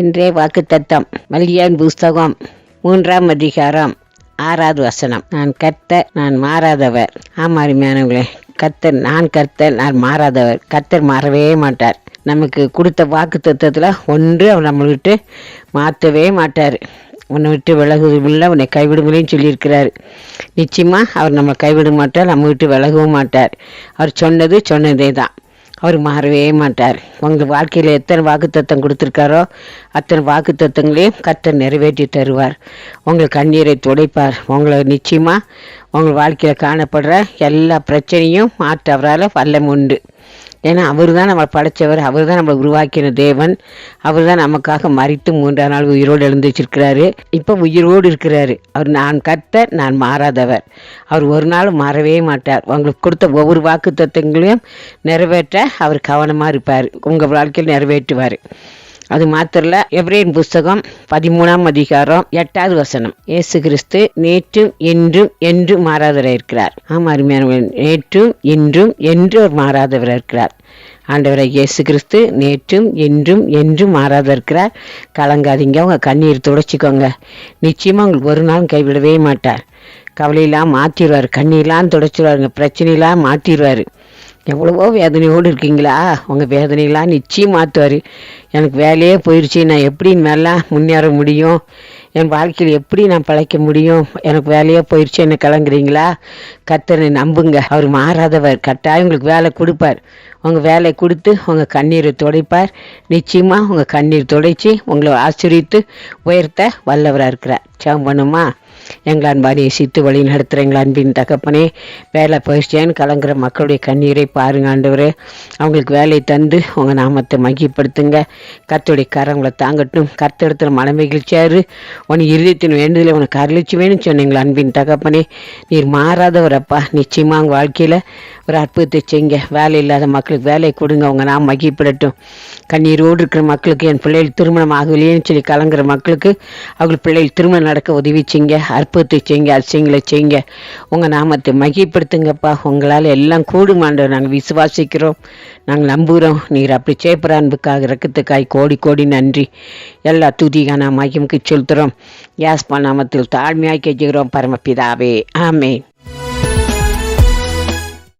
இன்றைய வாக்குத்தத்தம் மல்கியாவின் புஸ்தகம் 3ஆம் அதிகாரம் 6வது வசனம். நான் கர்த்தர், நான் மாறாதவர். அருமையானவர்களே, கர்த்தர், நான் கர்த்தர், நான் மாறாதவர். கர்த்தர் மாறவே மாட்டார். நமக்கு கொடுத்த வாக்குத்தத்தத்தில் ஒன்று அவர் நம்மளை விட்டு மாற்றவே மாட்டார். உன்னை விட்டு விலகுவில்லை, உன்னை கைவிடுங்களேன்னு சொல்லியிருக்கிறார். நிச்சயமாக அவர் நம்மளை கைவிட மாட்டார், நம்ம விட்டு விலகவும் மாட்டார். அவர் சொன்னதே தான். அவர் மாறவே மாட்டார். உங்கள் வாழ்க்கையில் எத்தனை வாக்குத்தத்தம் கொடுத்துருக்காரோ அத்தனை வாக்குத்தத்தங்களையும் கர்த்தர் நிறைவேற்றி தருவார். உங்கள் கண்ணீரை துடைப்பார். உங்களை நிச்சயமாக உங்கள் வாழ்க்கையில் காணப்படுற எல்லா பிரச்சனையும் மாற்ற அவரால் வல்லம் உண்டு. ஏன்னா அவர் தான் நம்மளை படைத்தவர், அவர் தான் நம்மளை உருவாக்கின தேவன். அவர் தான் நமக்காக மரித்து 3ஆம் நாள் உயிரோடு எழுந்திருக்கிறாரு. இப்போ உயிரோடு இருக்கிறாரு. அவர் நான் கர்த்தர், நான் மாறாதவர். அவர் ஒரு நாள் மாறவே மாட்டார். உங்களுக்கு கொடுத்த ஒவ்வொரு வாக்கு தத்துவங்களையும் நிறைவேற்ற அவர் கவனமாக இருப்பார். உங்கள் வாழ்க்கையில் நிறைவேற்றுவார். அது மாத்திரல, எபிரேயர் புஸ்தகம் 13ஆம் அதிகாரம் 8வது வசனம். இயேசு கிறிஸ்து நேற்றும் இன்றும் என்றும் மாறாதவராக இருக்கிறார். அருமையானவர்கள், நேற்றும் இன்றும் என்று ஒரு மாறாதவராக இருக்கிறார். ஆண்டவரை இயேசு கிறிஸ்து நேற்றும் இன்றும் என்றும் மாறாத இருக்கிறார். கலங்காதீங்க, உங்கள் கண்ணீர் துடைச்சிக்கோங்க. நிச்சயமாக உங்களுக்கு ஒரு நாள் கைவிடவே மாட்டார். கவலையெல்லாம் மாற்றிடுவார். கண்ணீரெலாம் துடைச்சிடுவாருங்க. பிரச்சனையெல்லாம் மாற்றிடுவார். எவ்வளவோ வேதனையோடு இருக்கீங்களா? உங்கள் வேதனையெல்லாம் நிச்சயம் மாற்றுவார். எனக்கு வேலையே போயிடுச்சு, நான் எப்படி மேலே முன்னேற முடியும்? என் வாழ்க்கையில் எப்படி நான் பழைக்க முடியும்? எனக்கு வேலையே போயிடுச்சு, என்ன கலங்குறீங்களா? கர்த்தரை நம்புங்க. அவர் மாறாதவர். கட்டாயம் உங்களுக்கு வேலை கொடுப்பார். உங்கள் வேலை கொடுத்து உங்கள் கண்ணீரை துடைப்பார். நிச்சயமாக உங்கள் கண்ணீர் துடைச்சி உங்களை ஆசீர்வதித்து உயர்த்த வல்லவராக இருக்கிறார். ஜெபம் பண்ணுமா? எங்கள் அன்பாரி சித்து வழி நடத்துகிற எங்கள் அன்பின் தகப்பனே, வேலை போயிடுச்சேன்னு கலங்குற மக்களுடைய கண்ணீரை பாருங்க ஆண்டவரே. அவங்களுக்கு வேலையை தந்து உங்கள் நாமத்தை மகிப்படுத்துங்க. கர்த்தருடைய கரங்களை தாங்கட்டும். கர்த்தரிடத்தில் மன மகிழ்ச்சியாரு. உன் இருதயத்தின் வேண்டுதலை உனக்கு அருளிச்சு வேணும்னு சொன்னீங்களா அன்பின் தகப்பனே. நீர் மாறாதவரப்பா. நிச்சயமாக அவங்க வாழ்க்கையில் ஒரு அற்புதத்தை செய்யுங்க. வேலை இல்லாத மக்களுக்கு வேலையை கொடுங்க. அவங்க நாம் மகிப்படட்டும். கண்ணீரோடு இருக்கிற மக்களுக்கு, என் பிள்ளைகள் திருமணம் ஆகலையேன்னு சொல்லி கலங்குற மக்களுக்கு அவங்களுக்கு பிள்ளைகள் திருமணம் நடக்க உதவி செய்யுங்க. அற்புதத்தை செய்யுங்க. அதிசயங்களை செய்யுங்க. உங்கள் நாமத்தை மகிப்படுத்துங்கப்பா. உங்களால் எல்லாம் கூடுமாண்டவர் நாங்கள் விசுவாசிக்கிறோம், நாங்கள் நம்புகிறோம். நீர் அப்படி சேப்பர அன்புக்காக இரக்கத்துக்காய் கோடி கோடி நன்றி. எல்லா துதிகான மகிமுக்கு செலுத்துகிறோம். யாஸ்பா நாமத்தில் தாழ்மையாய் கெஞ்சுகிறோம் பரமபிதாவே. ஆமென்.